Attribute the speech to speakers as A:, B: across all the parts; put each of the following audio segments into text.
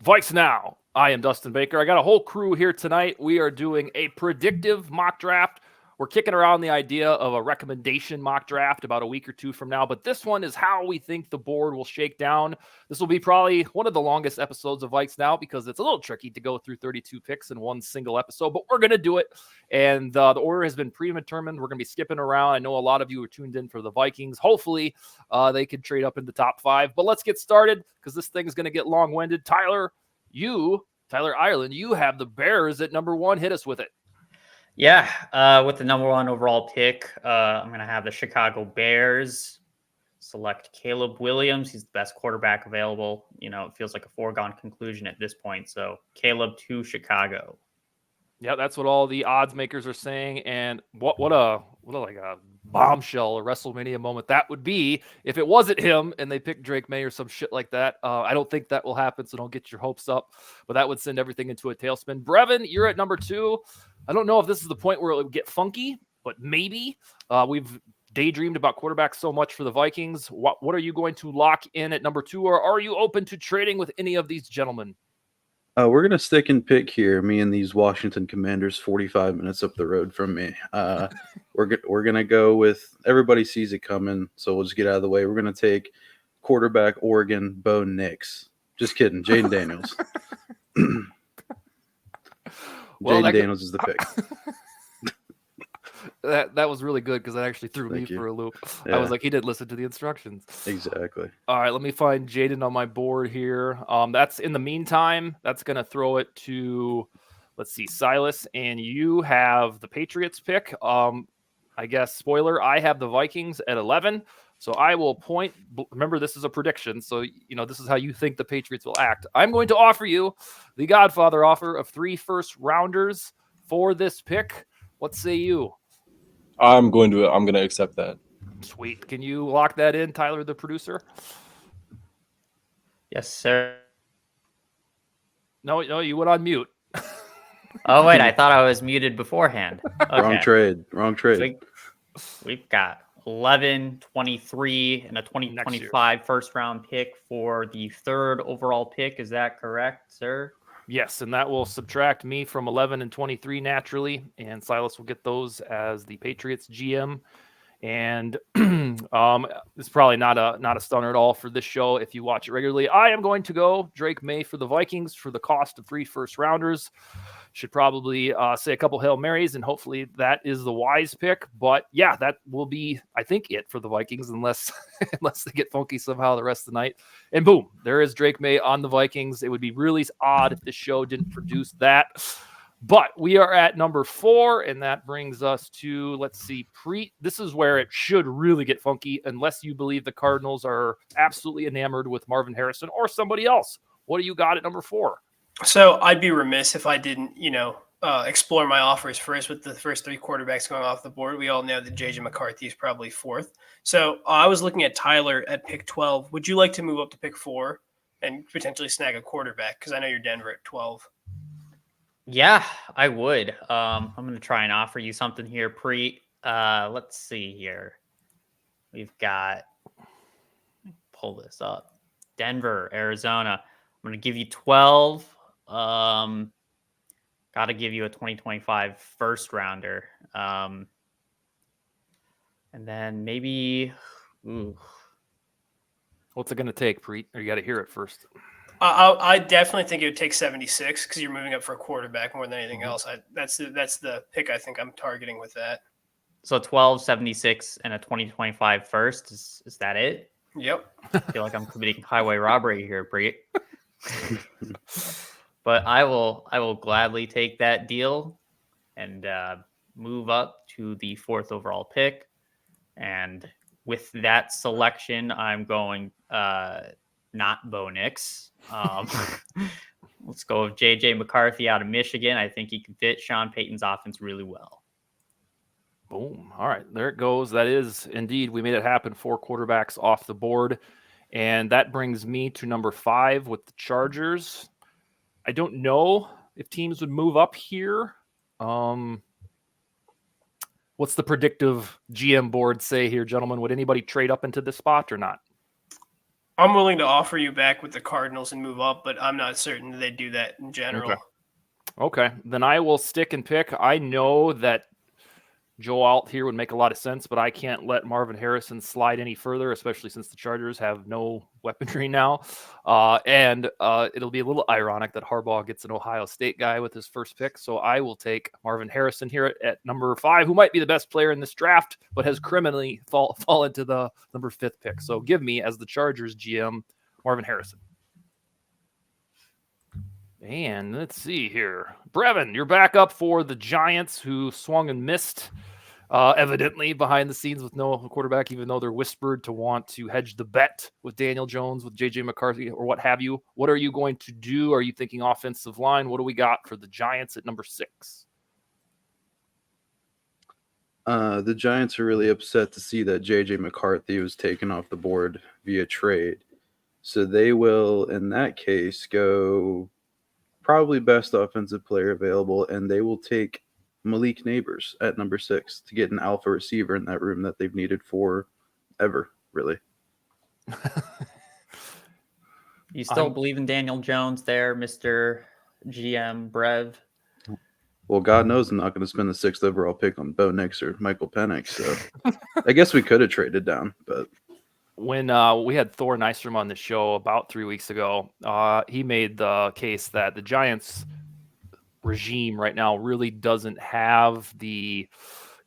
A: VikesNow. I am Dustin Baker. I got a whole crew here tonight. We are doing a predictive mock draft. We're kicking around the idea of a recommendation mock draft about a week or two from now, but this one is how we think the board will shake down. This will be probably one of the longest episodes of VikesNow because it's a little tricky to go through 32 picks in one single episode, but we're going to do it. And the order has been predetermined. We're going to be skipping around. I know a lot of you are tuned in for the Vikings. Hopefully, they can trade up in the top 5, but let's get started because this thing is going to get long-winded. Tyler Ireland, you have the Bears at number 1. Hit us with it.
B: Yeah, with the number 1 overall pick, I'm going to have the Chicago Bears select Caleb Williams. He's the best quarterback available. You know, it feels like a foregone conclusion at this point. So Caleb to Chicago.
A: Yeah, that's what all the odds makers are saying. And what a bombshell, a WrestleMania moment that would be if it wasn't him and they picked Drake May or some shit like that. I don't think that will happen, so don't get your hopes up. But that would send everything into a tailspin. Brevin, you're at number 2. I don't know if this is the point where it would get funky, but maybe. We've daydreamed about quarterbacks so much for the Vikings. What are you going to lock in at number 2, or are you open to trading with any of these gentlemen?
C: We're going to stick and pick here, me and these Washington Commanders 45 minutes up the road from me. We're going to go with everybody sees it coming, so we'll just get out of the way. We're going to take quarterback Oregon, Bo Nix. Just kidding, Jaden Daniels. Jaden Daniels is the pick.
A: That was really good because that actually threw me for a loop. Yeah. I was like, he didn't listen to the instructions.
C: Exactly.
A: All right, let me find Jaden on my board here. That's in the meantime. That's going to throw it to, let's see, Silas, and you have the Patriots pick. I guess, spoiler, I have the Vikings at 11. So I will point. Remember, this is a prediction. So, you know, this is how you think the Patriots will act. I'm going to offer you the Godfather offer of 3 first-rounders for this pick. What say you?
D: I'm going to accept that.
A: Sweet. Can you lock that in, Tyler, the producer?
B: Yes, sir.
A: No, you went on mute.
B: Oh, wait, I thought I was muted beforehand. Okay.
C: Wrong trade.
B: We've got 11, 23, and a 2025 first-round pick for the 3rd overall pick. Is that correct, sir?
A: Yes, and that will subtract me from 11 and 23 naturally, and Silas will get those as the Patriots GM. And it's probably not a stunner at all for this show if you watch it regularly. I am going to go Drake May for the Vikings for the cost of 3 first-rounders. Should probably say a couple Hail Marys, and hopefully that is the wise pick. But yeah, that will be, I think, it for the Vikings, unless they get funky somehow the rest of the night. And boom, there is Drake May on the Vikings. It would be really odd if this show didn't produce that. But we are at number 4, and that brings us to, let's see, this is where it should really get funky, unless you believe the Cardinals are absolutely enamored with Marvin Harrison or somebody else. What do you got at number 4?
E: So I'd be remiss if I didn't, explore my offers first with the first 3 quarterbacks going off the board. We all know that J.J. McCarthy is probably 4th. So I was looking at Tyler at pick 12. Would you like to move up to pick 4 and potentially snag a quarterback? Because I know you're Denver at 12.
B: Yeah, I would. I'm going to try and offer you something here, let's see here. We've got, pull this up. Denver, Arizona. I'm going to give you 12. Got to give you a 2025 first rounder. And then maybe,
A: what's it going to take, Preet? Or you got to hear it first.
E: I definitely think it would take 76 because you're moving up for a quarterback more than anything else. That's the pick I think I'm targeting with that.
B: So 12, 76, and a 2025 first. Is that it?
E: Yep.
B: I feel like I'm committing highway robbery here, Preet. But I will gladly take that deal and move up to the 4th overall pick. And with that selection, I'm going not Bo Nix. Let's go with J.J. McCarthy out of Michigan. I think he can fit Sean Payton's offense really well.
A: Boom. All right, there it goes. That is indeed, we made it happen. 4 quarterbacks off the board. And that brings me to number 5 with the Chargers. I don't know if teams would move up here. What's the predictive GM board say here, gentlemen? Would anybody trade up into this spot or not?
E: I'm willing to offer you back with the Cardinals and move up, but I'm not certain that they do that in general.
A: Okay, then I will stick and pick. I know that Joe Alt here would make a lot of sense, but I can't let Marvin Harrison slide any further, especially since the Chargers have no weaponry now. And it'll be a little ironic that Harbaugh gets an Ohio State guy with his first pick. So I will take Marvin Harrison here at number 5, who might be the best player in this draft, but has criminally fallen to the number 5th pick. So give me, as the Chargers GM, Marvin Harrison. And let's see here. Brevin, you're back up for the Giants, who swung and missed, evidently, behind the scenes with no quarterback, even though they're whispered to want to hedge the bet with Daniel Jones, with J.J. McCarthy, or what have you. What are you going to do? Are you thinking offensive line? What do we got for the Giants at number 6?
C: The Giants are really upset to see that J.J. McCarthy was taken off the board via trade. So they will, in that case, go probably best offensive player available, and they will take Malik Neighbors at number 6 to get an alpha receiver in that room that they've needed for ever, really.
B: You still believe in Daniel Jones there, Mr. GM Brev?
C: Well, God knows I'm not going to spend the 6th overall pick on Bo Nix or Michael Penix, so I guess we could have traded down, but
A: When we had Thor Nystrom on the show about 3 weeks ago, he made the case that the Giants regime right now really doesn't have the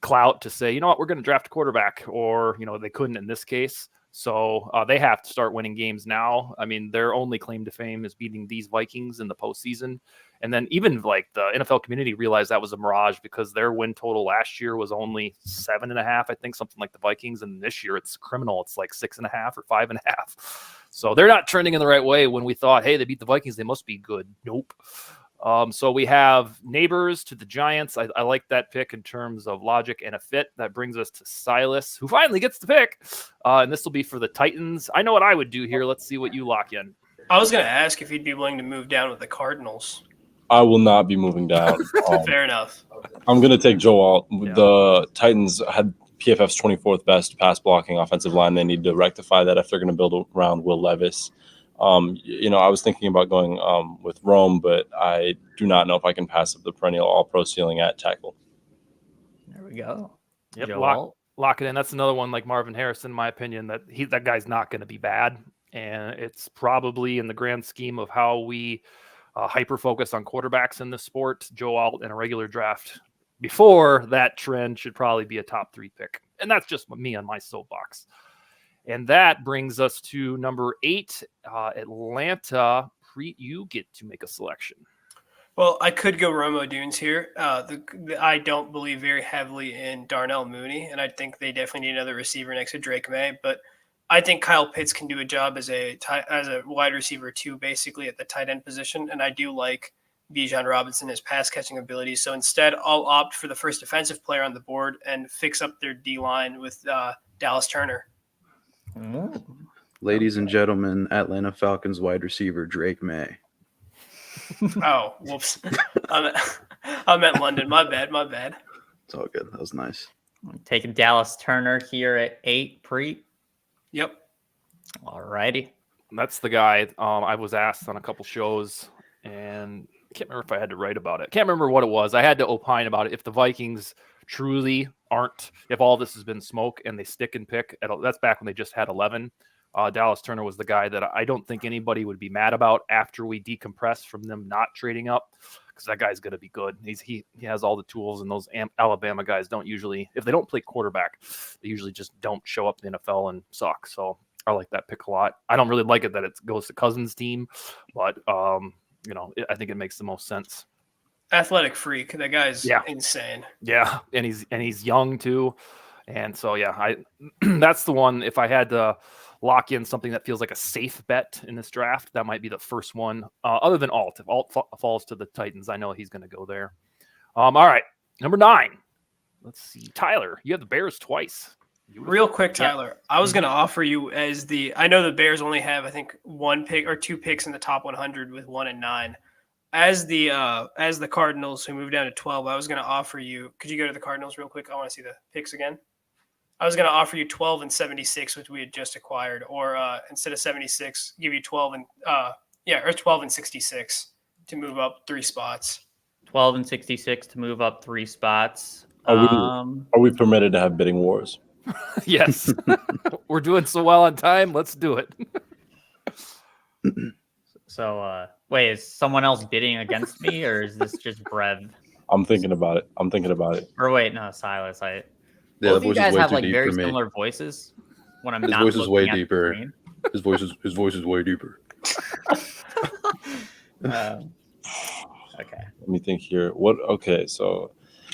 A: clout to say, you know what, we're going to draft a quarterback, or, you know, they couldn't in this case. So they have to start winning games now. I mean, their only claim to fame is beating these Vikings in the postseason. And then even like the NFL community realized that was a mirage, because their win total last year was only 7.5, I think, something like the Vikings. And this year it's criminal. It's like 6.5 or 5.5. So they're not trending in the right way. When we thought, hey, they beat the Vikings, they must be good. Nope. So we have Neighbors to the Giants. I like that pick in terms of logic and a fit. That brings us to Silas, who finally gets the pick. And this will be for the Titans. I know what I would do here. Let's see what you lock in.
E: I was going to ask if you'd be willing to move down with the Cardinals.
D: I will not be moving down.
E: Fair enough.
D: I'm going to take Joe Alt.
A: Yeah.
D: The Titans had PFF's 24th best pass blocking offensive line. They need to rectify that if they're going to build around Will Levis. You know, I was thinking about going with Rome, but I do not know if I can pass up the perennial all-pro ceiling at tackle.
B: There we go.
A: Yep,
B: Joe
A: lock,
B: Alt.
A: lock it in. That's another one like Marvin Harrison, in my opinion, that guy's not going to be bad. And it's probably, in the grand scheme of how we hyper-focus on quarterbacks in this sport, Joe Alt in a regular draft before that trend should probably be a top 3 pick. And that's just me on my soapbox. And that brings us to number 8, Atlanta. Preet, you get to make a selection.
E: Well, I could go Romo Dunes here. I don't believe very heavily in Darnell Mooney, and I think they definitely need another receiver next to Drake May. But I think Kyle Pitts can do a job as a wide receiver too, basically at the tight end position. And I do like Bijan Robinson, his pass catching abilities. So instead, I'll opt for the first defensive player on the board and fix up their D line with Dallas Turner.
C: ladies and gentlemen, Atlanta Falcons wide receiver Drake May.
E: Oh, whoops. I'm at London. My bad.
C: It's all good. That was nice.
B: I'm taking Dallas Turner here at 8, Preet.
E: Yep.
B: All righty.
A: That's the guy I was asked on a couple shows, and I can't remember if I had to write about it. Can't remember what it was. I had to opine about it. If the Vikings truly aren't, if all this has been smoke and they stick and pick, that's back when they just had 11. Dallas Turner was the guy that I don't think anybody would be mad about after we decompress from them not trading up, because that guy's going to be good. He has all the tools, and those Alabama guys don't usually, if they don't play quarterback, they usually just don't show up in the NFL and suck. So I like that pick a lot. I don't really like it that it goes to Cousins' team, but you know, I think it makes the most sense.
E: Athletic freak. That guy's insane.
A: Yeah, and he's young too, and so yeah, that's the one. If I had to lock in something that feels like a safe bet in this draft, that might be the first one. Other than Alt, if Alt falls to the Titans, I know he's going to go there. All right, number 9. Let's see, Tyler. You have the Bears twice.
E: Real quick, Tyler. I was going to offer you as I know the Bears only have, I think, 1 pick or 2 picks in the top 100 with 1 and 9. As the Cardinals, who moved down to 12, I was going to offer you. Could you go to the Cardinals real quick? I want to see the picks again. I was going to offer you 12 and 76, which we had just acquired, or instead of 76, give you 12 and or 12 and 66 to move up 3 spots.
B: 12 and 66 to move up 3 spots.
D: Are we permitted to have bidding wars?
A: Yes. We're doing so well on time. Let's do it.
B: So, wait, is someone else bidding against me, or is this just Brev?
D: I'm thinking about it.
B: Or wait, no, Silas.
C: Yeah,
B: Both
C: the
B: of you
C: voice
B: guys
C: is way
B: have
C: too
B: like
C: deep
B: very
C: for me.
B: similar voices. When I'm
C: His
B: not
C: voice is
B: looking
C: way
B: at the
C: deeper.
B: screen.
C: His voice is way deeper.
B: Okay.
D: Let me think here. Okay, so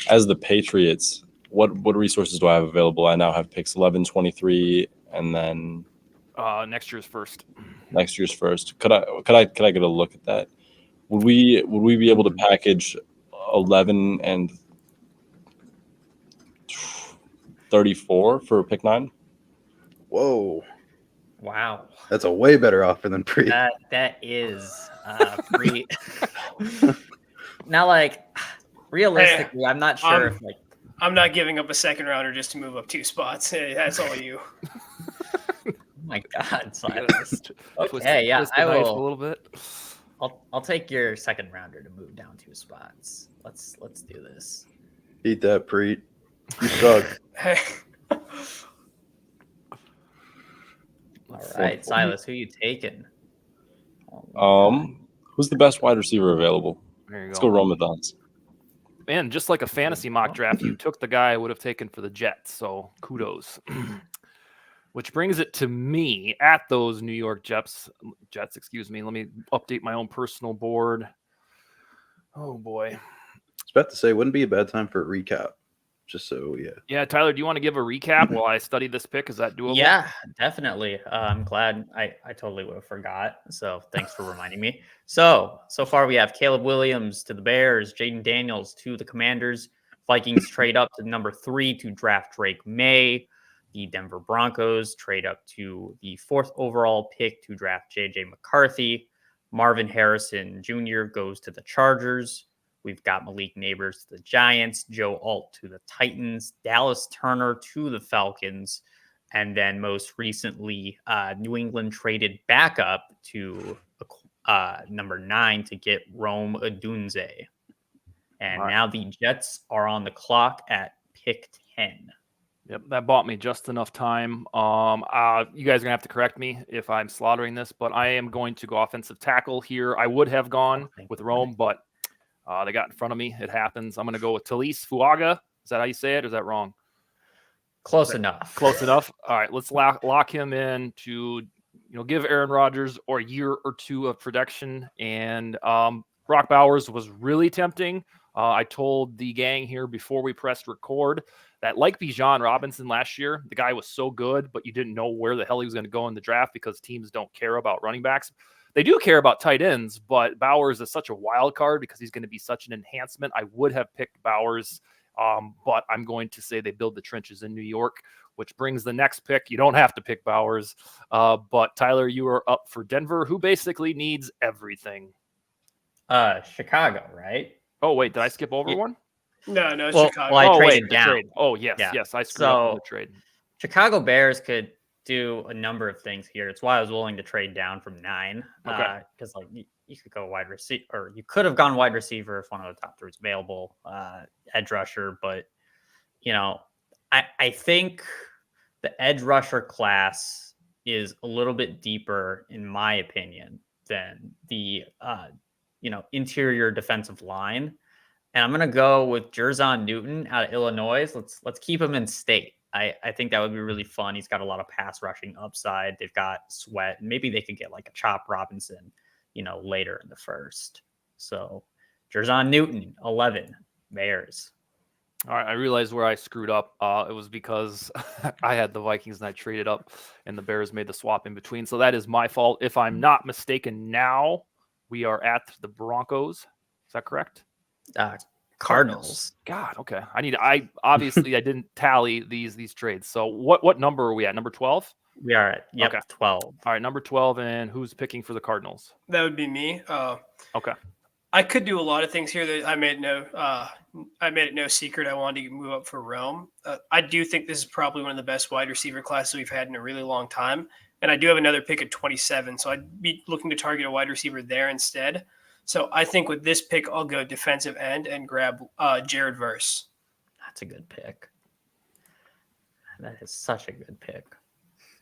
D: as the Patriots, what resources do I have available? I now have picks 11, 23, and then
A: Next year's first.
D: next year's first. Could I get a look at that? Would we be able to package 11 and 34 for pick 9?
C: Whoa,
B: Wow.
C: that's a way better offer than pre.
B: That is pre. Now, like realistically, I'm not sure if like
E: I'm not giving up a second rounder just to move up 2 spots. Hey, that's all you.
B: oh my God, Silas.
A: Twist
B: Okay, yeah,
A: the
B: I
A: knife
B: will.
A: a little bit.
B: I'll take your second rounder to move down 2 spots. Let's do this.
C: Eat that, Preet. You suck.
E: Hey.
B: All right, Silas, who you taking? Oh,
D: Who's the best wide receiver available?
A: There you
D: Let's
A: go.
D: go Ramathons.
A: Man, just like a fantasy mock draft, you took the guy I would have taken for the Jets. So kudos. Which brings it to me at those New York Jets. Excuse me. Let me update my own personal board. Oh boy.
C: I was about to say, wouldn't be a bad time for a recap. Just so, yeah.
A: Yeah, Tyler, do you want to give a recap while I study this pick? Is that doable?
B: yeah, definitely. I'm glad I totally would have forgot. So thanks for reminding me. So far we have Caleb Williams to the Bears, Jaden Daniels to the Commanders. Vikings trade up to number 3 to draft Drake May. The Denver Broncos trade up to the 4th overall pick to draft JJ McCarthy. Marvin Harrison Jr. goes to the Chargers. We've got Malik Neighbors to the Giants, Joe Alt to the Titans, Dallas Turner to the Falcons, and then most recently, New England traded back up to number 9 to get Rome Odunze. And now the Jets are on the clock at pick 10.
A: Yep, that bought me just enough time. You guys are gonna have to correct me if I'm slaughtering this, but I am going to go offensive tackle here. I would have gone with Rome, but they got in front of me. It happens. I'm going to go with Talise Fuaga. Is that how you say it? Or is that wrong?
B: Close enough.
A: Close enough. All right, let's lock him in to give Aaron Rodgers a year or 2 of production. And Brock Bowers was really tempting. I told the gang here before we pressed record that like Bijan Robinson last year, the guy was so good, but you didn't know where the hell he was going to go in the draft because teams don't care about running backs. They do care about tight ends, but Bowers is such a wild card because he's going to be such an enhancement. I would have picked Bowers, but I'm going to say they build the trenches in New York, which brings the next pick. You don't have to pick Bowers, but Tyler, you are up for Denver, who basically needs everything.
B: Chicago, right?
A: Oh, wait, did I skip over one?
E: No,
B: well,
E: Chicago.
B: Well, I traded
A: wait,
B: down.
A: Trade. Oh, yes,
B: Yeah.
A: yes, I screwed up in the trade.
B: Chicago Bears could do a number of things here. It's why I was willing to trade down from 9.
A: Okay.
B: Because like you could go wide receiver, or you could have gone wide receiver if one of the top 3 is available, edge rusher. But I think the edge rusher class is a little bit deeper, in my opinion, than the interior defensive line. And I'm gonna go with Jerzon Newton out of Illinois. Let's keep him in state. I think that would be really fun. He's got a lot of pass rushing upside. They've got Sweat. Maybe they could get like a Chop Robinson, later in the first. So Jerzon Newton, 11, Bears.
A: All right, I realized where I screwed up. It was because I had the Vikings and I traded up, and the Bears made the swap in between. So that is my fault. If I'm not mistaken, now we are at the Broncos. Is that correct?
B: Cardinals.
A: God, okay. I obviously I didn't tally these trades. So what number are we at? Number 12?
B: We are at 12.
A: All right, number 12, and who's picking for the Cardinals?
E: That would be me.
A: Okay.
E: I could do a lot of things here that I made it no secret I wanted to move up for Rome. I do think this is probably one of the best wide receiver classes we've had in a really long time. And I do have another pick at 27, so I'd be looking to target a wide receiver there instead. So I think with this pick, I'll go defensive end and grab Jared Verse.
B: That's a good pick. That is such a good pick.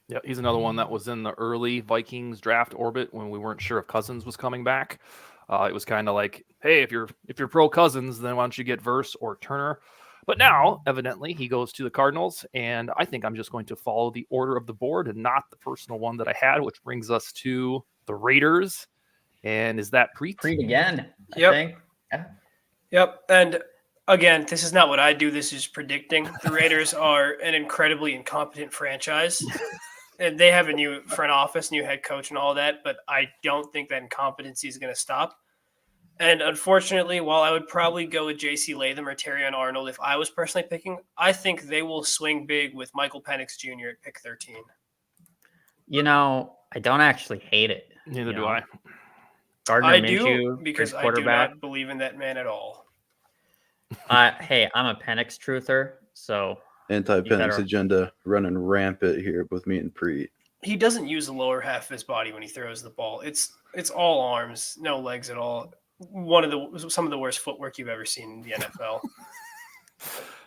A: Yeah, he's another one that was in the early Vikings draft orbit when we weren't sure if Cousins was coming back. It was kind of like, hey, if you're pro Cousins, then why don't you get Verse or Turner? But now, evidently, he goes to the Cardinals, and I think I'm just going to follow the order of the board and not the personal one that I had, which brings us to the Raiders. And is that Preet?
B: Preet again,
E: Yep.
B: I think. Yeah.
E: Yep. And again, this is not what I do. This is predicting. The Raiders are an incredibly incompetent franchise. And they have a new front office, new head coach, and all that. But I don't think that incompetency is going to stop. And unfortunately, while I would probably go with J.C. Latham or Terrion Arnold if I was personally picking, I think they will swing big with Michael Penix Jr. at pick 13.
B: You know, I don't actually hate it.
A: Neither do I.
B: Gardner
E: I
B: Minshew,
E: do because I do not believe in that man at all.
B: Hey, I'm a Penix truther, so
C: Anti-Penix agenda running rampant here with me and Preet.
E: He doesn't use the lower half of his body when he throws the ball. It's all arms, no legs at all. Some of the worst footwork you've ever seen in the NFL.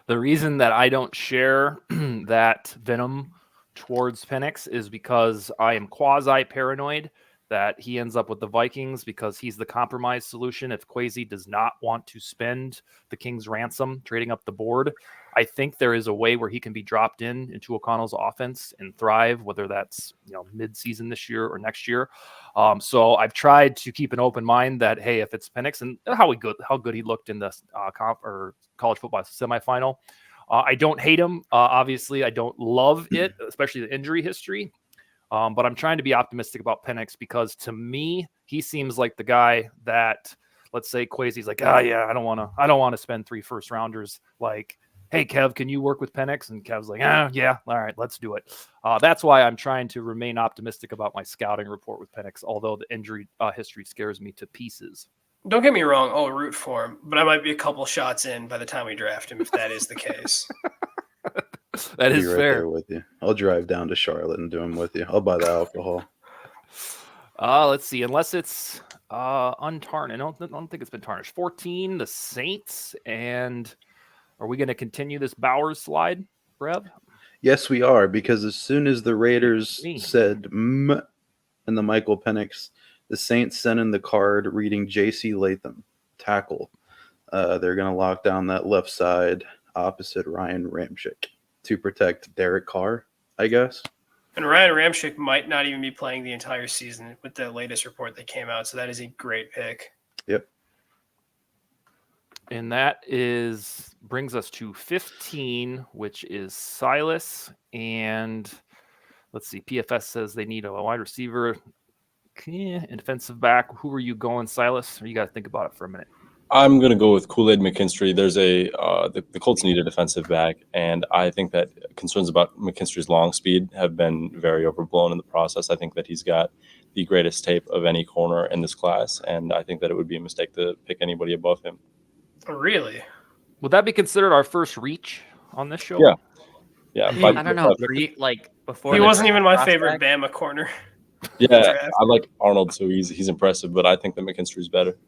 A: The reason that I don't share that venom towards Penix is because I am quasi-paranoid that he ends up with the Vikings because he's the compromise solution if Kwesi does not want to spend the King's ransom trading up the board. I think there is a way where he can be dropped into O'Connell's offense and thrive, whether that's mid-season this year or next year. So I've tried to keep an open mind that, hey, if it's Penix and how good he looked in the college football semifinal, I don't hate him. Obviously, I don't love it, especially the injury history. But I'm trying to be optimistic about Penix because to me, he seems like the guy that, let's say Kwesi's like, I don't want to spend 3 first rounders. Like, hey, Kev, can you work with Penix? And Kev's like, yeah, all right, let's do it. That's why I'm trying to remain optimistic about my scouting report with Penix, although the injury history scares me to pieces.
E: Don't get me wrong, I'll root for him, but I might be a couple shots in by the time we draft him if that is the case.
A: That is
C: right
A: fair.
C: There with you. I'll drive down to Charlotte and do them with you. I'll buy the alcohol.
A: Let's see. Unless it's untarnished. I don't think it's been tarnished. 14, the Saints. And are we going to continue this Bowers slide, Brev?
C: Yes, we are, because as soon as the Raiders said in the Michael Penix, the Saints sent in the card reading J.C. Latham, tackle. They're going to lock down that left side opposite Ryan Ramczyk to protect Derek Carr, I guess.
E: And Ryan Ramczyk might not even be playing the entire season with the latest report that came out. So that is a great pick.
C: Yep.
A: And that brings us to 15, which is Silas. And let's see, PFS says they need a wide receiver and defensive back. Who are you going, Silas? Or you got to think about it for a minute.
D: I'm going to go with Kool-Aid McKinstry. There's the Colts need a defensive back, and I think that concerns about McKinstry's long speed have been very overblown in the process. I think that he's got the greatest tape of any corner in this class, and I think that it would be a mistake to pick anybody above him.
E: Really?
A: Would that be considered our first reach on this show?
D: Yeah.
B: I don't know. Before
E: he wasn't even my favorite Bama corner.
D: Yeah, I like Arnold, so he's impressive, but I think that McKinstry's better.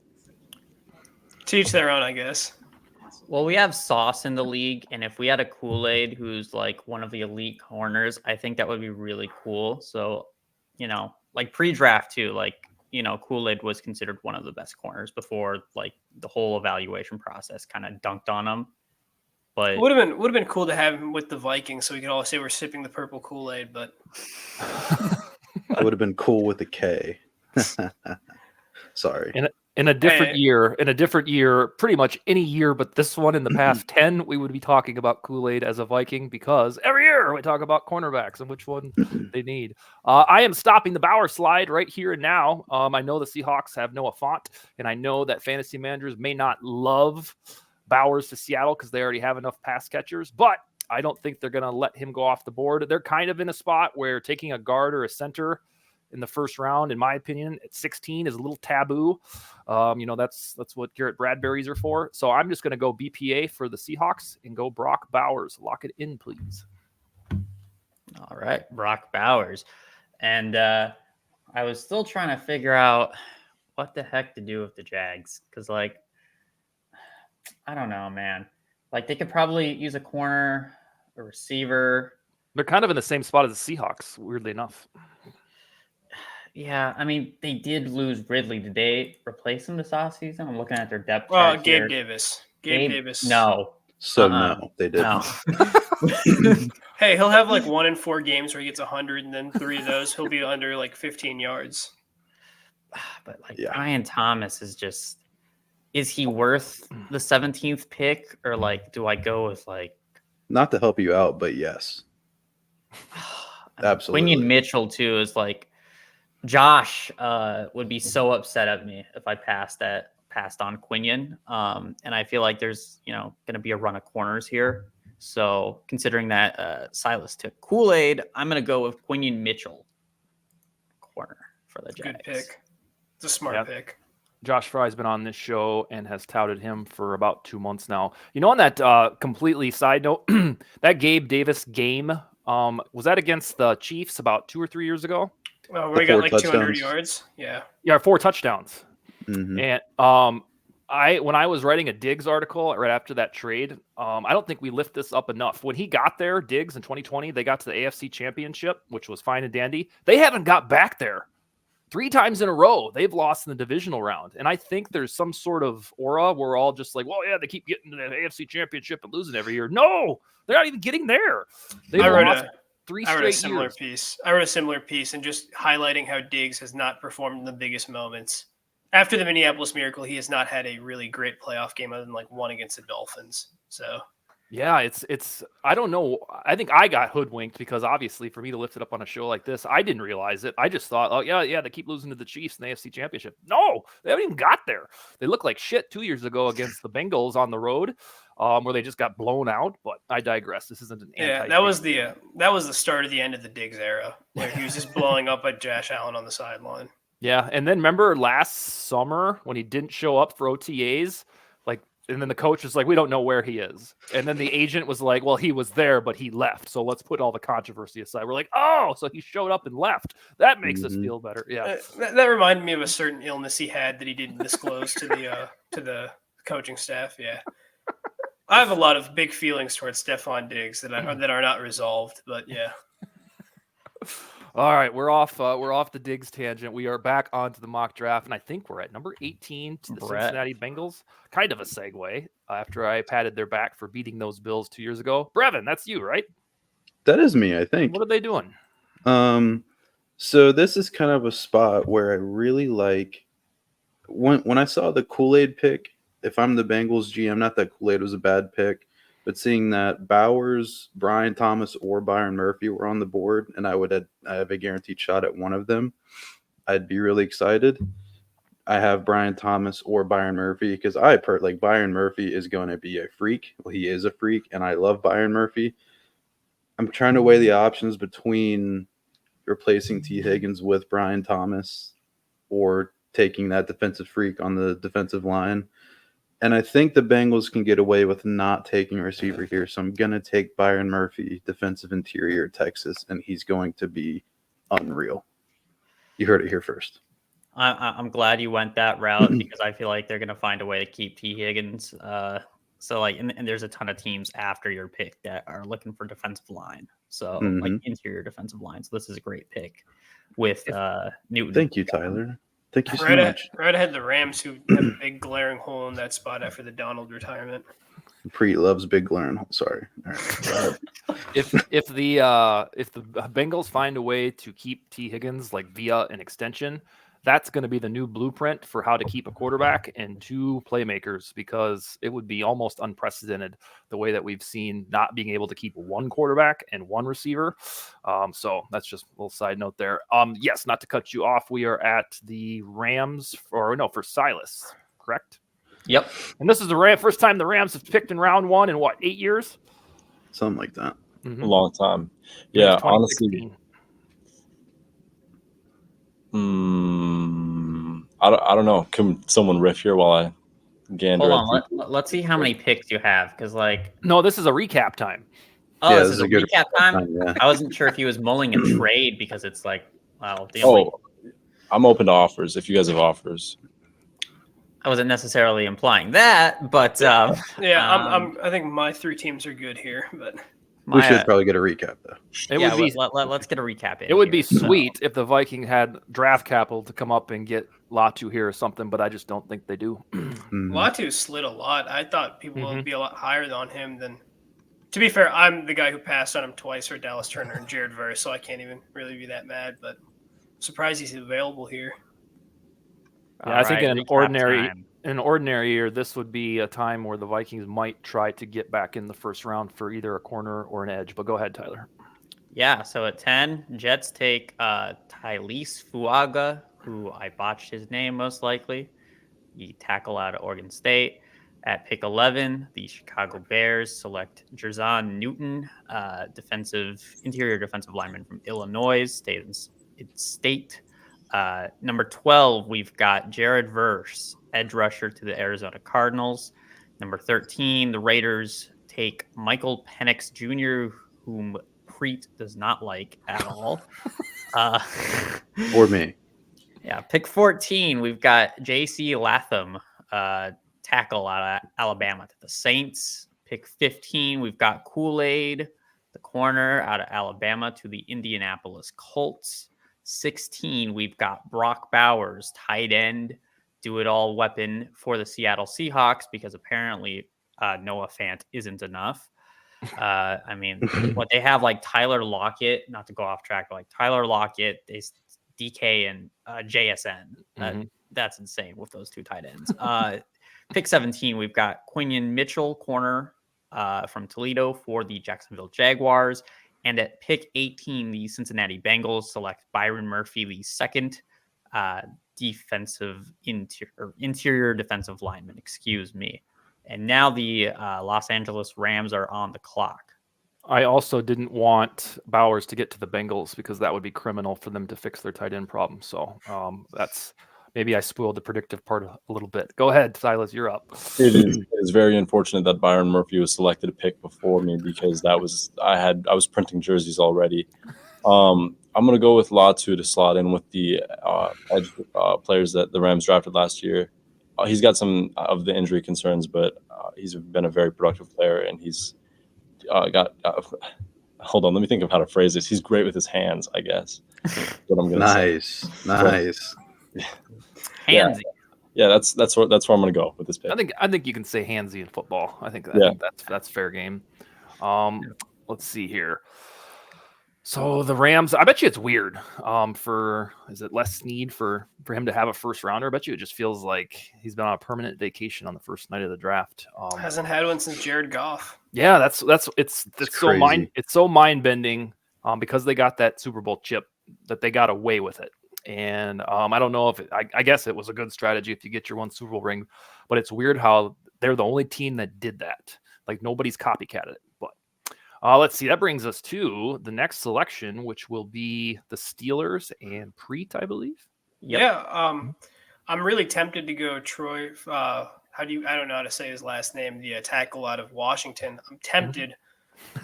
E: Teach their own, I guess.
B: Well, we have Sauce in the league, and if we had a Kool-Aid who's like one of the elite corners, I think that would be really cool. So, like pre-draft too, Kool-Aid was considered one of the best corners before like the whole evaluation process kind of dunked on him. But
E: it would have been cool to have him with the Vikings, so we could all say we're sipping the purple Kool-Aid. But
C: it would have been cool with a K. Sorry.
A: In a different year, pretty much any year but this one in the past 10, we would be talking about Kool-Aid as a Viking because every year we talk about cornerbacks and which one they need. I am stopping the Bauer slide right here and now. I know the Seahawks have Noah Fant, and I know that fantasy managers may not love Bowers to Seattle because they already have enough pass catchers, but I don't think they're going to let him go off the board. They're kind of in a spot where taking a guard or a center in the first round, in my opinion, at 16 is a little taboo. That's what Garrett Bradbury's are for. So I'm just going to go BPA for the Seahawks and go Brock Bowers. Lock it in, please.
B: All right, Brock Bowers. And I was still trying to figure out what the heck to do with the Jags. Because, like, I don't know, man. Like, they could probably use a corner, a receiver.
A: They're kind of in the same spot as the Seahawks, weirdly enough.
B: Yeah, I mean, they did lose Ridley. Did they replace him this offseason? I'm looking at their depth
E: Well,
B: chart
E: Gabe
B: here.
E: Davis. Gabe Davis.
B: No.
C: So no, they didn't.
B: No.
E: Hey, he'll have like 1 in 4 games where he gets 100, and then 3 of those he'll be under like 15 yards.
B: But like
C: Yeah.
B: Brian Thomas is he worth the 17th pick, or like do I go with like
C: Not to help you out, but yes. Absolutely.
B: Quinion Mitchell too is like Josh would be so upset at me if I passed on Quinion. And I feel like there's going to be a run of corners here. So considering that Silas took Kool-Aid, I'm going to go with Quinion Mitchell corner for the Jags.
E: Good pick. It's a smart pick.
A: Josh Fry's been on this show and has touted him for about 2 months now. On that completely side note, that Gabe Davis game, was that against the Chiefs about 2 or 3 years ago?
E: Oh, we got like 200 yards. Yeah.
A: Yeah, 4 touchdowns.
C: Mhm.
A: And when I was writing a Diggs article right after that trade, I don't think we lift this up enough. When he got there, Diggs in 2020, they got to the AFC Championship, which was fine and dandy. They haven't got back there. 3 times in a row, they've lost in the divisional round. And I think there's some sort of aura where we're all just like, well, yeah, they keep getting to the AFC Championship and losing every year. No, they're not even getting there. They've lost 3 straight years.
E: I wrote a similar piece and just highlighting how Diggs has not performed in the biggest moments. After the Minneapolis Miracle, he has not had a really great playoff game other than like one against the Dolphins. So
A: yeah, it's I don't know. I think I got hoodwinked because obviously for me to lift it up on a show like this, I didn't realize it. I just thought, oh yeah, they keep losing to the Chiefs in the AFC Championship. No, they haven't even got there. They looked like shit 2 years ago against the Bengals on the road, where they just got blown out. But I digress. This isn't an
E: that was the start of the end of the Diggs era, where he was just blowing up at Josh Allen on the sideline.
A: Yeah, and then remember last summer when he didn't show up for OTAs, and then the coach was like, we don't know where he is. And then the agent was like, well, he was there, but he left. So let's put all the controversy aside. We're like, oh, so he showed up and left. That makes us feel better. Yeah.
E: That reminded me of a certain illness he had that he didn't disclose to the coaching staff. Yeah. I have a lot of big feelings towards Stephon Diggs that are not resolved, but yeah.
A: All right, we're off the Diggs tangent. We are back onto the mock draft, and I think we're at number 18 to the Cincinnati Bengals. Kind of a segue after I patted their back for beating those Bills 2 years ago. Brevin, that's you, right?
C: That is me, I think.
A: What are they doing?
C: So this is kind of a spot where I really like when I saw the Kool-Aid pick. If I'm the Bengals GM, not that Kool-Aid was a bad pick, but seeing that Bowers, Brian Thomas, or Byron Murphy were on the board, and I have a guaranteed shot at one of them, I'd be really excited. I have Brian Thomas or Byron Murphy because Byron Murphy is going to be a freak. Well, he is a freak, and I love Byron Murphy. I'm trying to weigh the options between replacing T. Higgins with Brian Thomas or taking that defensive freak on the defensive line. And I think the Bengals can get away with not taking a receiver here. So I'm going to take Byron Murphy, defensive interior, Texas, and he's going to be unreal. You heard it here first.
B: I'm glad you went that route because I feel like they're going to find a way to keep T. Higgins. And there's a ton of teams after your pick that are looking for defensive line. So like interior defensive line. So this is a great pick with Newton.
C: Thank you, Tyler. Thank you so much.
E: Right ahead the Rams, who have a big glaring hole in that spot after the Donald retirement.
C: Preet loves big glaring hole. Sorry. All right.
A: If the Bengals find a way to keep T. Higgins via an extension, that's going to be the new blueprint for how to keep a quarterback and 2 playmakers, because it would be almost unprecedented the way that we've seen not being able to keep 1 quarterback and 1 receiver. So that's just a little side note there. Yes, not to cut you off. We are at the Rams for Silas, correct?
B: Yep.
A: And this is the first time the Rams have picked in round 1 in 8 years?
C: Something like that.
D: A long time. Yeah, honestly. I don't know. Can someone riff here while I gander?
B: Hold on. Let's see how many picks you have. Because, like,
A: No, this is a recap time.
B: oh,
C: Yeah,
B: this
C: this
B: is
C: is
B: a
C: a good
B: recap time.
C: yeah.
B: I wasn't sure if he was mulling a trade because it's like, well, the only.
D: Oh, I'm open to offers if you guys have offers.
B: I wasn't necessarily implying that, but
E: Yeah, I think my 3 teams are good here, but
C: We should probably get a recap though.
A: It
B: yeah,
A: would be
B: let's get a recap in.
A: it would be
B: here. So,
A: sweet if the Viking had draft capital to come up and get Latu here or something, but I just don't think they do.
C: Mhm.
E: Latu slid a lot. I thought people
A: Mhm.
E: would be a lot higher on him than. To be fair, I'm the guy who passed on him twice for Dallas Turner and Jared Verse, so I can't even really be that mad. But I'm surprised he's available here.
A: Yeah, I think
B: alright,
A: in an ordinary year, this would be a time where the Vikings might try to get back in the first round for either a corner or an edge. But go ahead, Tyler.
B: Yeah, so at 10, Jets take Tylese Fuaga, who I botched his name most likely. He tackle out of Oregon State. At pick 11, the Chicago Bears select Jerzon Newton, interior defensive lineman from Illinois State. Number 12, we've got Jared Verse, edge rusher to the Arizona Cardinals. Number 13, the Raiders take Michael Penix Jr., whom Preet does not like at all.
C: Or me.
B: Yeah, pick 14, we've got J.C. Latham, tackle out of Alabama to the Saints. Pick 15, we've got Kool-Aid, the corner out of Alabama to the Indianapolis Colts. 16, we've got Brock Bowers, tight end, do-it-all weapon for the Seattle Seahawks because apparently Noah Fant isn't enough. I mean, what they have like Tyler Lockett, not to go off track, but like Tyler Lockett, DK and JSN. That's insane with those 2 tight ends. Pick 17, we've got Quinion Mitchell, corner from Toledo for the Jacksonville Jaguars. And at pick 18, the Cincinnati Bengals select Byron Murphy, the second interior defensive lineman, excuse me. And now the Los Angeles Rams are on the clock.
A: I also didn't want Bowers to get to the Bengals because that would be criminal for them to fix their tight end problem. So that's maybe I spoiled the predictive part a little bit. Go ahead, Silas, you're up.
D: It is very unfortunate that Byron Murphy was selected to pick before me because I was printing jerseys already. I'm gonna go with Latu to slot in with the edge players that the Rams drafted last year. He's got some of the injury concerns, but he's been a very productive player, and he's got. Hold on, let me think of how to phrase this. He's great with his hands, I guess. What I'm gonna say.
C: Nice.
B: Handsy.
D: Yeah, that's where I'm gonna go with this pick.
A: I think you can say handsy in football. I think that's fair game. Let's see here. So the Rams, I bet you it's weird. Is it Les Snead for him to have a first rounder? I bet you it just feels like he's been on a permanent vacation on the first night of the draft.
E: Hasn't had one since Jared Goff.
A: Yeah, it's
C: crazy.
A: so mind bending because they got that Super Bowl chip that they got away with it. And I don't know if I guess it was a good strategy if you get your one Super Bowl ring, but it's weird how they're the only team that did that. Like nobody's copycatted it. But let's see. That brings us to the next selection, which will be the Steelers and Preet, I believe.
B: Yep.
E: Yeah. I'm really tempted to go Troy. I don't know how to say his last name. The tackle out of Washington. I'm tempted,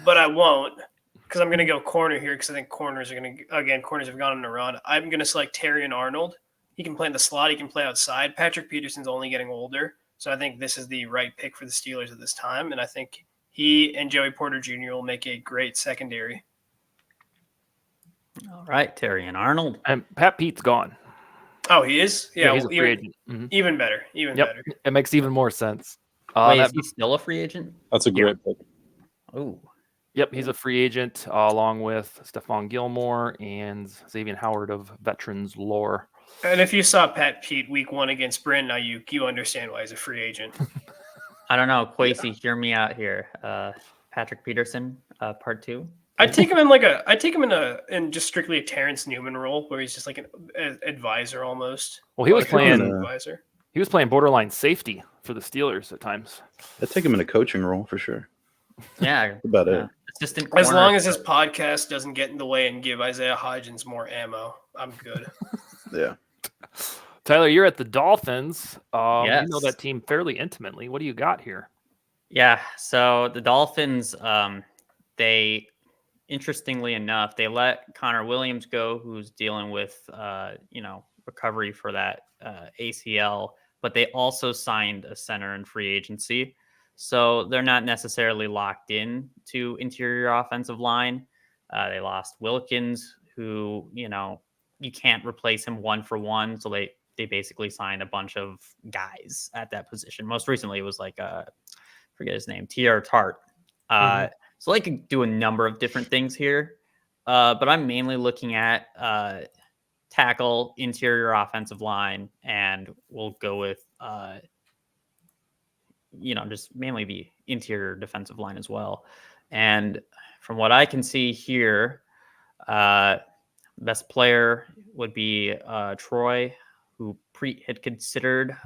E: but I won't. Because I'm going to go corner here because I think corners have gone on a run. I'm going to select Terrion Arnold. He can play in the slot. He can play outside. Patrick Peterson's only getting older. So I think this is the right pick for the Steelers at this time. And I think he and Joey Porter Jr. will make a great secondary.
B: All right, Terrion Arnold.
A: And Pat Pete's gone.
E: Oh, he is? Yeah,
A: he's a free agent.
E: Even better. Better.
A: It makes even more sense.
B: Wait, is he still a free agent?
D: That's a great pick.
B: Oh.
A: Yep, he's a free agent along with Stephon Gilmore and Xavier Howard of Veterans Lore.
E: And if you saw Pat Pete week 1 against Brandon Ayuk, you understand why he's a free agent.
B: I don't know. Kwesi, hear me out here. Patrick Peterson, part 2.
E: I'd take him in just strictly a Terrence Newman role where he's just like an advisor almost.
A: Well, he was playing
E: advisor.
A: He was playing borderline safety for the Steelers at times.
C: I'd take him in a coaching role for sure.
B: Yeah,
C: about it.
B: Assistant
E: as
B: corner.
E: long as his podcast doesn't get in the way and give Isaiah Hodgins more ammo, I'm good.
C: Yeah.
A: Tyler, you're at the Dolphins. You know
B: Yes.
A: that team fairly intimately. What do you got here?
B: Yeah. So the Dolphins, they, interestingly enough, they let Connor Williams go, who's dealing with, recovery for that ACL, but they also signed a center in free agency. So they're not necessarily locked in to interior offensive line. They lost Wilkins, who, you can't replace him one for one. So they basically signed a bunch of guys at that position. Most recently, it was like, forget his name, T.R. Tart. So they could do a number of different things here. But I'm mainly looking at tackle, interior offensive line, and we'll go with, just mainly the interior defensive line as well. And from what I can see here, best player would be Troy, who had considered.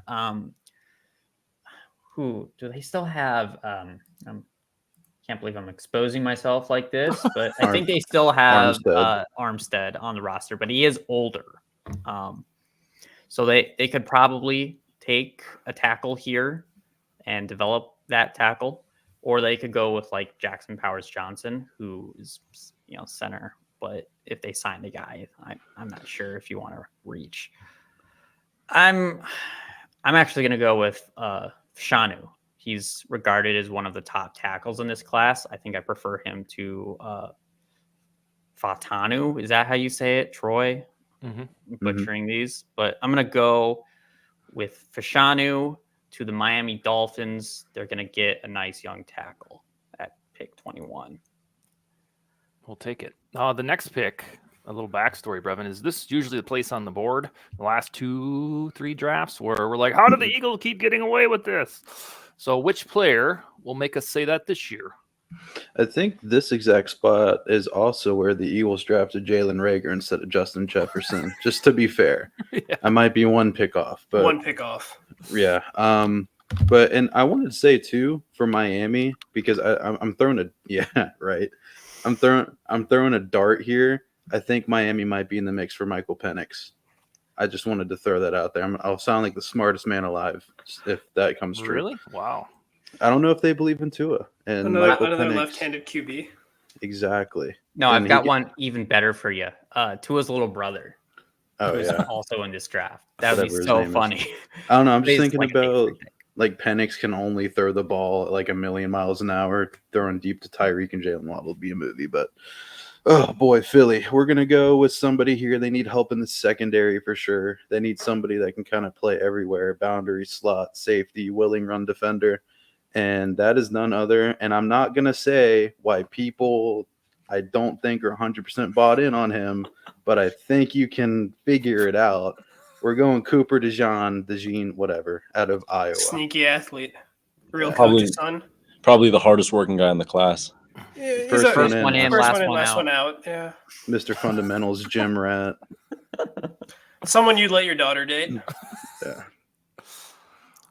B: Who do they still have? Can't believe I'm exposing myself like this, but I think they still have Armstead on the roster, but he is older. So they could probably take a tackle here and develop that tackle, or they could go with like Jackson Powers Johnson, who is, center. But if they sign the guy, I'm not sure if you want to reach. I'm actually going to go with Shanu. He's regarded as one of the top tackles in this class. I think I prefer him to Fatanu. Is that how you say it, Troy? Butchering these, but I'm going to go with Fashanu to the Miami Dolphins. They're going to get a nice young tackle at pick 21.
A: We'll take it. The next pick, a little backstory, Brevin, is this usually the place on the board the last 2-3 drafts where we're like, how do the Eagles keep getting away with this? So which player will make us say that this year?
C: I think this exact spot is also where the Eagles drafted Jalen Reagor instead of Justin Jefferson, just to be fair.
A: Yeah.
C: I might be one pick off. But
E: one pick off.
C: Yeah. And I wanted to say too for Miami, because I'm throwing I'm throwing a dart here. I think Miami might be in the mix for Michael Penix. I just wanted to throw that out there. I'll sound like the smartest man alive if that comes true.
A: Really? Wow.
C: I don't know if they believe in Tua and
E: another
C: Penix.
E: left-handed QB.
C: Exactly.
B: No, I've got one even better for you. Tua's little brother. Who's also in this draft. That would be so funny.
C: I don't know. I'm just thinking about like Penix can only throw the ball at like 1,000,000 miles an hour, throwing deep to Tyreek and Jalen Waddle would be a movie. But oh boy, Philly, we're gonna go with somebody here. They need help in the secondary for sure. They need somebody that can kind of play everywhere: boundary, slot, safety, willing run defender. And that is none other. And I'm not gonna say why people I don't think are 100% bought in on him, but I think you can figure it out. We're going Cooper DeJean, whatever, out of Iowa.
E: Sneaky athlete. Real coach's son.
D: Probably the hardest working guy in the class.
E: Yeah,
B: first one in, last
E: one out. Yeah.
C: Mr. Fundamentals, gym rat.
E: Someone you'd let your daughter date.
C: Yeah.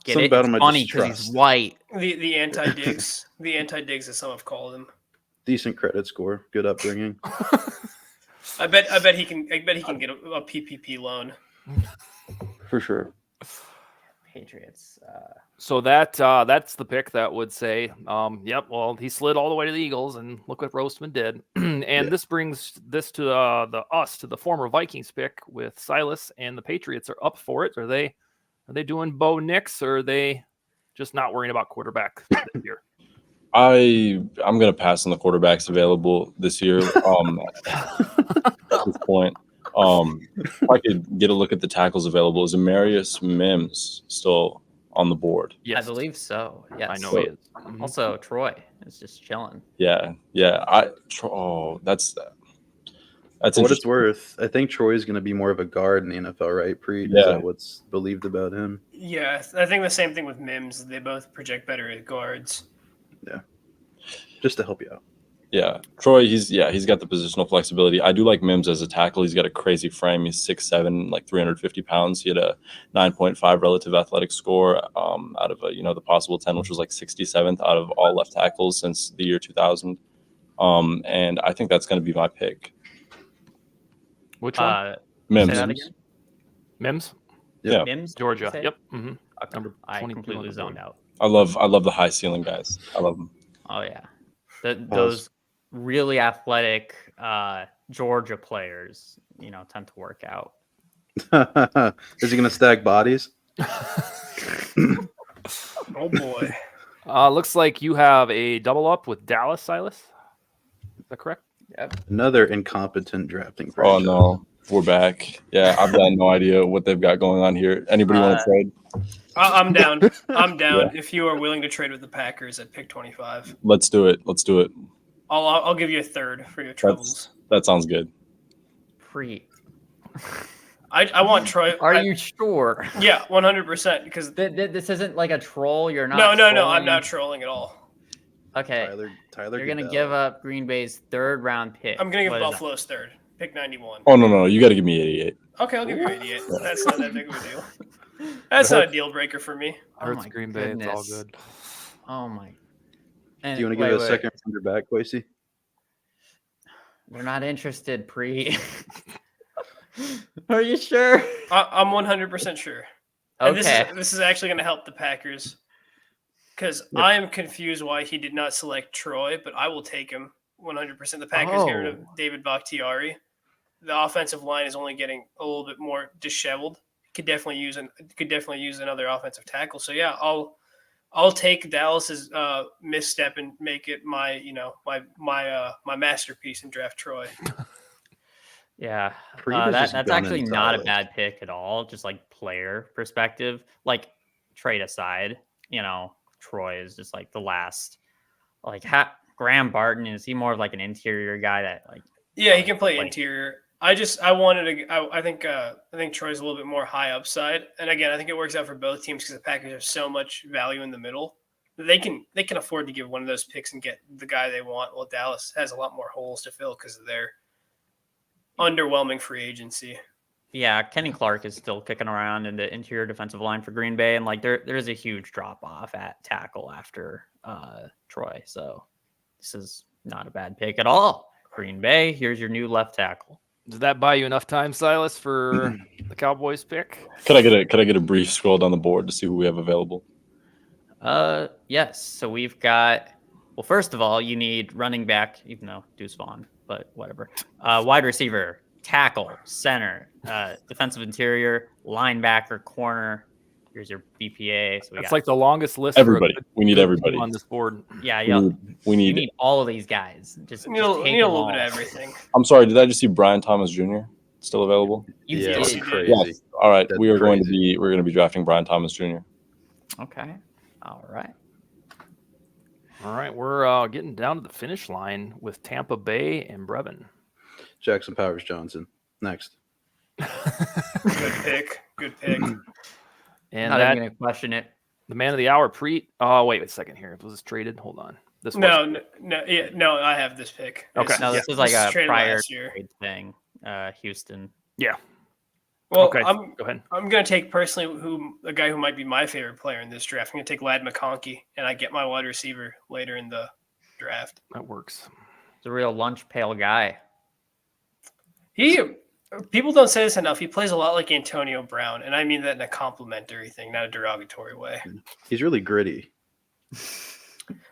B: Get it? It's funny because he's white.
E: The anti-Diggs. The anti-Diggs, as some have called him.
C: Decent credit score. Good upbringing.
E: I bet he can get a PPP loan.
C: For sure.
B: Patriots.
A: So that's the pick that would say, yep, well, he slid all the way to the Eagles, and look what Roastman did. And this brings this to the former Vikings pick with Silas, and the Patriots are up for it. Are they doing Bo Nix, or are they just not worrying about quarterback this year?
D: I'm going to pass on the quarterbacks available this year. At this point, if I could get a look at the tackles available, is Amarius Mims still on the board?
B: Yes, I believe so. Yes,
A: I know he is.
B: Also, Troy is just chilling.
D: Yeah. That's
C: for what it's worth. I think Troy's going to be more of a guard in the NFL, right? Is that what's believed about him?
E: Yeah, I think the same thing with Mims. They both project better as guards.
C: Yeah, just to help you out.
D: Yeah, Troy, he's got the positional flexibility. I do like Mims as a tackle. He's got a crazy frame. He's 6'7", like 350 pounds. He had a 9.5 relative athletic score out of the possible 10, which was like 67th out of all left tackles since the year 2000. And I think that's going to be my pick.
A: Which one?
D: Mims.
B: Say that again?
A: Mims,
C: Yeah.
B: Mims,
A: Georgia.
B: you say?
A: Yep. hmm
B: Okay.
A: Number
B: I
A: 22 on
B: completely
A: the
B: zoned
A: board.
B: out.
D: I love the high ceiling guys. I love them.
B: Oh yeah, those really athletic Georgia players, tend to work out.
C: Is he going to stack bodies?
E: Oh boy.
A: Looks like you have a double up with Dallas, Silas. Is that correct?
B: Yep.
C: Another incompetent drafting
D: Oh
C: franchise.
D: no, we're back. Yeah, I've got no idea what they've got going on here. Anybody want to trade?
E: I'm down. I'm down. If you are willing to trade with the Packers at pick 25,
D: Let's do it. Let's do it.
E: I'll give you a third for your troubles.
D: That sounds good.
B: Pre.
E: I want Troy.
B: Are you sure?
E: Yeah, 100%. Because
B: This isn't like a troll. You're not.
E: no, I'm
B: trolling?
E: not trolling at all.
B: Okay.
C: Tyler
B: You're gonna
C: Goodell.
B: give up Green Bay's 3rd round pick.
E: I'm gonna give
B: What is that?
E: Buffalo's third, pick 91.
D: Oh no, you got to give me 88.
E: Okay, I'll give you 88. That's not that big of a deal. That's not a deal breaker for me.
A: Hurts
B: my
A: Green Bay. It's all
B: goodness.
A: good.
B: Oh my.
C: Do you want to give it a second rounder back, Quasey?
B: They're not interested, Pre. Are you sure?
E: I'm 100% sure. And
B: Okay.
E: this is actually going to help the Packers because I am confused why he did not select Troy, but I will take him 100%. The Packers get rid of David Bakhtiari. The offensive line is only getting a little bit more disheveled. Could definitely use another offensive tackle. So yeah, I'll take Dallas's misstep and make it my my masterpiece and draft Troy.
B: Yeah,
C: Preet is just
B: that's
C: gunning
B: actually not a
C: solid.
B: bad pick at all. Just like player perspective, like trade aside, Troy is just like the last. Like Graham Barton, is he more of like an interior guy that like?
E: Yeah, he can play interior. I think Troy's a little bit more high upside, and again, I think it works out for both teams because the Packers have so much value in the middle. They can afford to give one of those picks and get the guy they want. Well, Dallas has a lot more holes to fill because of their underwhelming free agency.
B: Yeah, Kenny Clark is still kicking around in the interior defensive line for Green Bay, and like there's a huge drop off at tackle after Troy. So this is not a bad pick at all. Green Bay, here's your new left tackle.
A: Does that buy you enough time, Silas, for the Cowboys pick?
D: Could I get a brief scroll down the board to see who we have available?
B: Yes. So we've got. Well, first of all, you need running back, even though Deuce Vaughn, but whatever. Wide receiver, tackle, center, defensive interior, linebacker, corner. Here's your BPA. So
A: That's like the longest list.
D: Everybody.
A: For a
D: We need
A: good
D: everybody.
A: team on this board.
B: Yeah,
D: We
B: you
D: need.
B: need all of these guys. Just
E: You need
B: take
E: a
B: them
E: little
B: all.
E: bit of everything.
D: I'm sorry. Did I just see Brian Thomas Jr. still available?
B: You
C: Yeah,
B: did.
C: that's
E: you did.
C: crazy.
D: Yes. All right.
C: That's
D: We're going
C: crazy.
D: to be drafting Brian Thomas Jr.
B: Okay. All right.
A: All right, we're getting down to the finish line with Tampa Bay and Brevin.
C: Jackson Powers Johnson. Next.
E: Good pick. Good pick.
A: And
B: Not
A: that
B: even gonna question it.
A: the man of the hour, Preet. Oh, wait a second here. Was this traded? Hold on. This was
E: No, I have this pick.
A: Okay.
B: No, this is like
E: This is
B: a
E: traded
B: prior
E: last year.
B: trade thing. Houston.
A: Yeah.
E: Well,
A: Okay.
E: I'm
A: Go ahead.
E: I'm gonna take personally a guy who might be my favorite player in this draft. I'm gonna take Lad McConkey, and I get my wide receiver later in the draft.
A: That works.
B: He's a real lunch pail guy.
E: People don't say this enough. He plays a lot like Antonio Brown, and I mean that in a complimentary thing, not a derogatory way.
C: He's really gritty.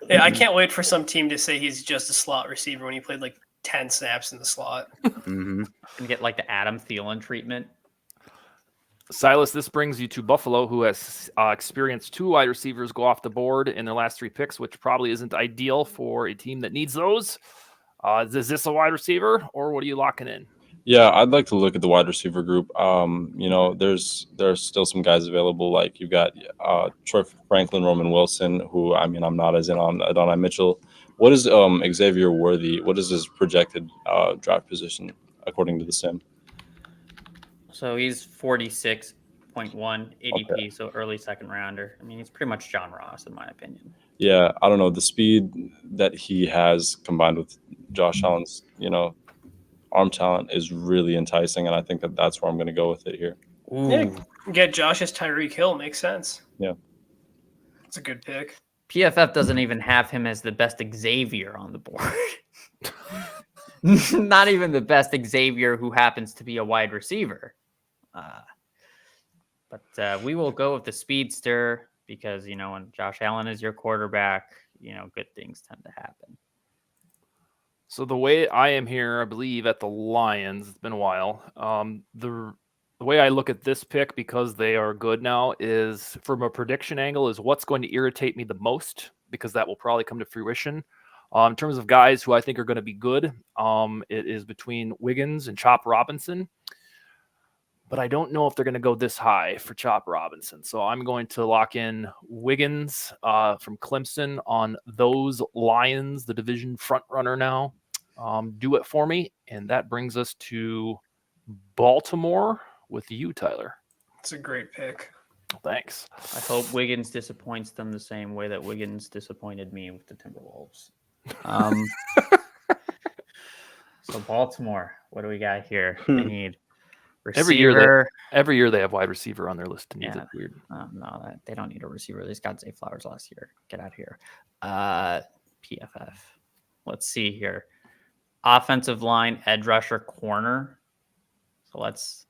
E: Yeah, I can't wait for some team to say he's just a slot receiver when he played like 10 snaps in the slot.
C: Mm-hmm.
B: And get like the Adam Thielen treatment.
A: Silas, this brings you to Buffalo, who has experienced two wide receivers go off the board in their last three picks, which probably isn't ideal for a team that needs those. Is this a wide receiver, or what are you locking in?
D: Yeah, I'd like to look at the wide receiver group. There's still some guys available. Like you've got Troy Franklin, Roman Wilson, who I'm not as in on Adonai Mitchell. What is Xavier Worthy? What is his projected draft position according to the sim?
B: So he's 46.1 ADP,
D: Okay.
B: so early second rounder. I mean, he's pretty much John Ross, in my opinion.
D: Yeah, I don't know. The speed that he has combined with Josh Allen's, arm talent is really enticing, and I think that's where I'm going to go with it here.
E: Yeah, get Josh as Tyreek Hill makes sense.
D: Yeah.
E: It's a good pick.
B: PFF doesn't even have him as the best Xavier on the board. Not even the best Xavier who happens to be a wide receiver. But we will go with the speedster because, when Josh Allen is your quarterback, good things tend to happen.
A: So the way I am here, I believe at the Lions, it's been a while. The way I look at this pick, because they are good now, is from a prediction angle, is what's going to irritate me the most, because that will probably come to fruition. In terms of guys who I think are going to be good, it is between Wiggins and Chop Robinson. But I don't know if they're going to go this high for Chop Robinson. So I'm going to lock in Wiggins from Clemson on those Lions, the division front runner now. Do it for me. And that brings us to Baltimore with you, Tyler.
E: It's a great pick.
A: Thanks.
B: I hope Wiggins disappoints them the same way that Wiggins disappointed me with the Timberwolves. So Baltimore, what do we got here? They need receiver.
A: Every year they have wide receiver on their list. To me,
B: Yeah.
A: it's weird.
B: No, they don't need a receiver. They got Zay Flowers last year. Get out of here. PFF. Let's see here. Offensive line, edge rusher, corner. So let's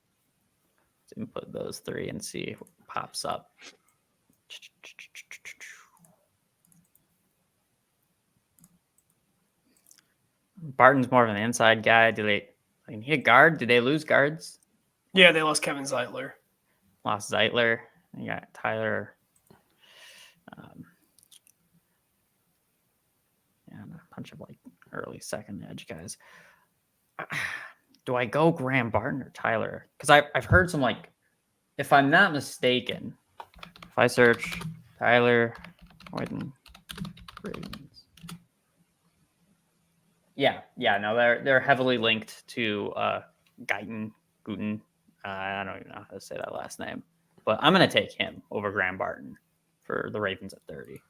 B: input those three and see what pops up. Barton's more of an inside guy. Do they need a guard? Did they lose guards?
E: Yeah, they lost Kevin Zeitler.
B: Lost Zeitler. You got Tyler. And a bunch of early second edge guys. Do I go Graham Barton or Tyler? Because I've heard some if I'm not mistaken, if I search Tyler Whiten Ravens. Yeah, no, they're heavily linked to Guyton. I don't even know how to say that last name, but I'm gonna take him over Graham Barton for the Ravens at 30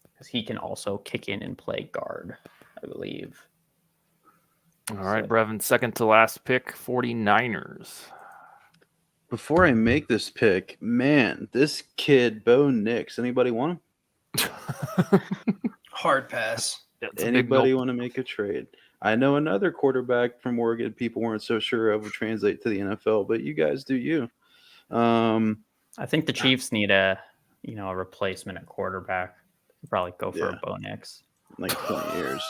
B: because he can also kick in and play guard, I believe.
A: All right, Brevin, second to last pick, 49ers.
C: Before I make this pick, man, this kid, Bo Nix, anybody want him?
E: Hard pass.
C: Anybody want to make a trade? I know another quarterback from Oregon people weren't so sure of would translate to the NFL, but you guys do you.
B: I think the Chiefs need a replacement at quarterback. Probably go for a Bo Nix.
C: Like 20 years.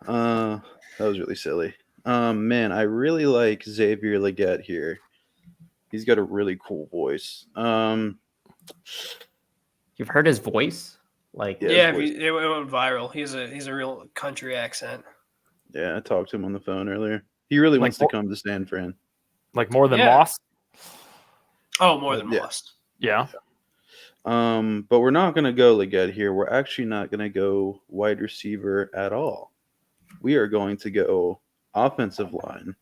C: That was really silly. Man, I really like Xavier Legette here. He's got a really cool voice.
B: You've heard his voice?
E: It went viral. He's a real country accent.
C: Yeah, I talked to him on the phone earlier. He really wants to come to San Fran.
A: Like more than Moss?
E: Oh, more than Moss.
A: Yeah.
C: But we're not going to go Legette here. We're actually not going to go wide receiver at all. We are going to go offensive line,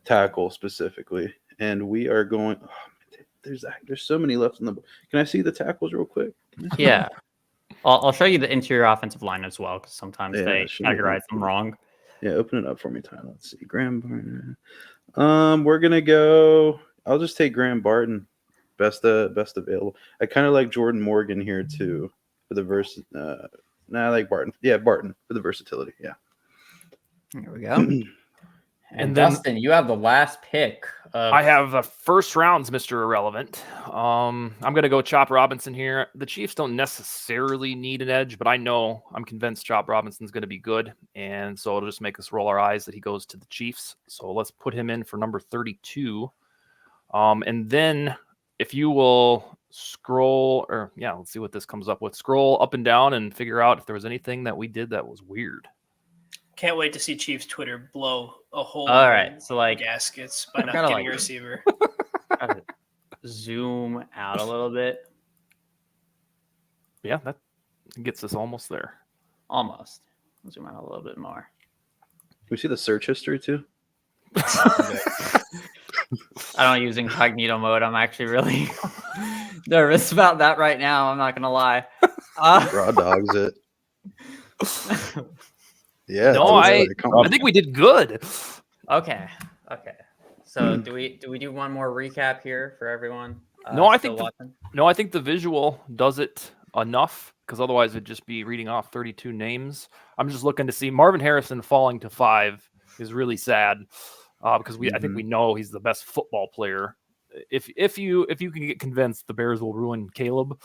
C: tackle specifically, and we are going. Oh, there's so many left in the. Can I see the tackles real quick?
B: Yeah, I'll show you the interior offensive line as well because sometimes they categorize them wrong.
C: Yeah, open it up for me, Tyler. Let's see, Graham Barton. We're gonna go. I'll just take Graham Barton. Best available. I kind of like Jordan Morgan here too for the I like Barton. Yeah, Barton for the versatility. Yeah.
B: Here we go. And then, Dustin, you have the last pick.
A: I have the first rounds, Mr. Irrelevant. I'm going to go Chop Robinson here. The Chiefs don't necessarily need an edge, but I'm convinced Chop Robinson's going to be good. And so it'll just make us roll our eyes that he goes to the Chiefs. So let's put him in for number 32. And then if you will let's see what this comes up with. Scroll up and down and figure out if there was anything that we did that was weird.
E: Can't wait to see Chiefs Twitter blow a hole.
B: All right, so
E: gaskets by not getting a receiver.
B: Zoom out a little bit.
A: Yeah, that gets us almost there.
B: Almost. Zoom out a little bit more.
C: Can we see the search history too?
B: I don't use incognito mode. I'm actually really nervous about that right now. I'm not gonna lie.
C: Raw dogs it. Yeah.
A: No, I think we did good.
B: Okay. So do we do one more recap here for everyone?
A: I think the visual does it enough because otherwise it'd just be reading off 32 names. I'm just looking to see Marvin Harrison falling to 5 is really sad. because I think we know he's the best football player. If you can get convinced the Bears will ruin Caleb,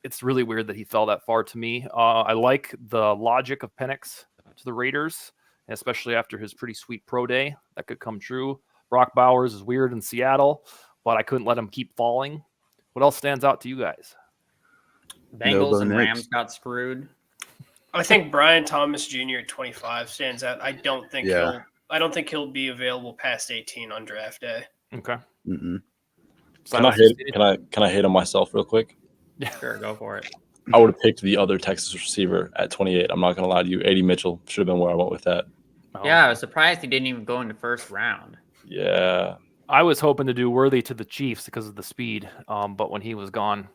A: it's really weird that he fell that far to me. I like the logic of Penix to the Raiders, especially after his pretty sweet pro day. That could come true. Brock Bowers is weird in Seattle, but I couldn't let him keep falling. What else stands out to you guys?
B: Bengals and Rams got screwed.
E: I think Brian Thomas Jr. at 25 stands out. I don't think he'll be available past 18 on draft day.
A: Okay.
C: Mm-mm.
D: Can I hate on myself real quick?
B: Yeah, sure, go for it.
D: I would have picked the other Texas receiver at 28. I'm not going to lie to you. A.D. Mitchell should have been where I went with that.
A: Oh.
B: Yeah, I was surprised he didn't even go in the first round.
D: Yeah.
A: I was hoping to do Worthy to the Chiefs because of the speed, but when he was gone,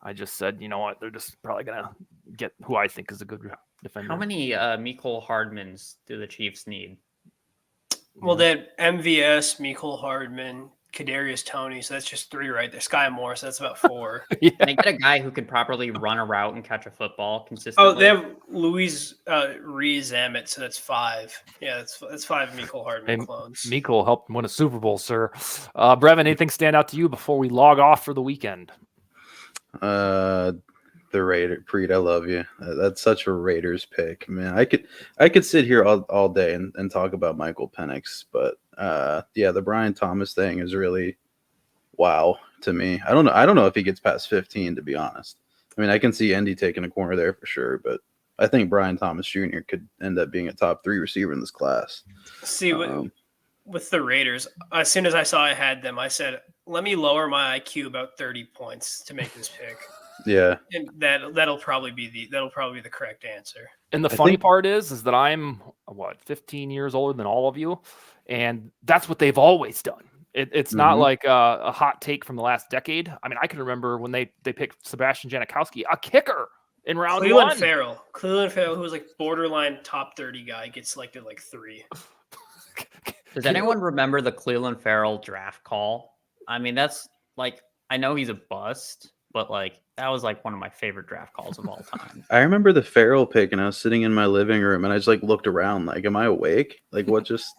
A: I just said, you know what, they're just probably going to get who I think is a good defender.
B: How many Mecole Hardmans do the Chiefs need?
E: Well, they had MVS, Mecole Hardman, Kadarius Toney, so that's just 3 right there. Sky Moore, so that's about 4.
A: Yeah.
B: Can they get a guy who could properly run a route and catch a football consistently?
E: Oh, they have Louise Rees-Zammit, so that's 5. Yeah, that's 5 Mecole Hardman clones.
A: Mecole helped win a Super Bowl, sir. Brevin, anything stand out to you before we log off for the weekend?
C: The Raider Preet, I love you. That's such a Raiders pick, man. I could sit here all day and talk about Michael Penix, but the Brian Thomas thing is really wow to me. I don't know if he gets past 15, to be honest. I mean, I can see Indy taking a corner there for sure, but I think Brian Thomas Jr. could end up being a top 3 receiver in this class.
E: See, with the Raiders, as soon as I saw I had them, I said, let me lower my IQ about 30 points to make this pick.
C: Yeah,
E: and that'll probably be the correct answer.
A: And the funny part is that I'm 15 years older than all of you, and that's what they've always done. It's not like a hot take from the last decade. I mean, I can remember when they picked Sebastian Janikowski, a kicker in round 1.
E: Cleveland Farrell, who was like borderline top 30 guy, gets selected like 3.
B: Does anyone remember the Cleveland Farrell draft call? I mean, that's like, I know he's a bust, but like that was like one of my favorite draft calls of all time.
C: I remember the Farrell pick, and I was sitting in my living room, and I just like looked around, like, am I awake? Like, what just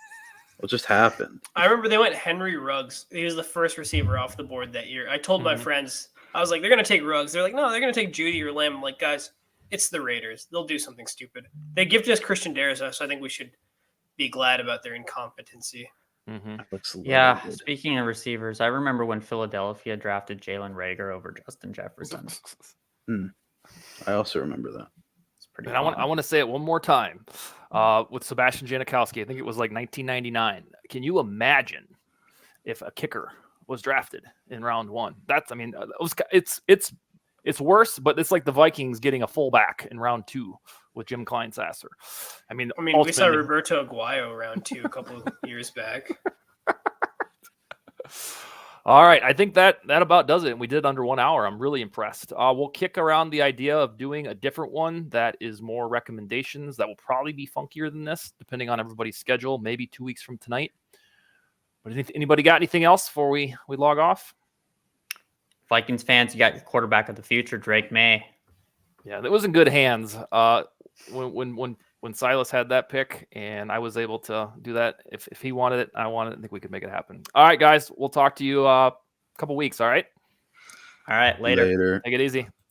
C: happened?
E: I remember they went Henry Ruggs. He was the first receiver off the board that year. I told my friends, I was like, they're gonna take Ruggs. They're like, no, they're gonna take Judy or Lamb. I'm like, guys, it's the Raiders. They'll do something stupid. They gifted us Christian Darrisaw, so I think we should be glad about their incompetency.
B: Yeah, speaking of receivers, I remember when Philadelphia drafted Jalen Reagor over Justin Jefferson.
C: I also remember that.
B: It's pretty.
A: And I want to say it one more time with Sebastian Janikowski. I think it was like 1999. Can you imagine if a kicker was drafted in round 1? It's worse, but it's like the Vikings getting a fullback in round 2 with Jim Kleinsasser. I mean,
E: we saw Roberto Aguayo round 2 a couple of years back.
A: All right, I think that about does it. We did under 1 hour. I'm really impressed. We'll kick around the idea of doing a different one that is more recommendations. That will probably be funkier than this, depending on everybody's schedule. Maybe 2 weeks from tonight. But anybody got anything else before we log off?
B: Vikings fans, you got your quarterback of the future, Drake May.
A: Yeah, that was in good hands. When Silas had that pick and I was able to do that, if he wanted it, I wanted it. I think we could make it happen. All right, guys, we'll talk to you a couple weeks. All right.
B: All right. Later.
A: Take it easy.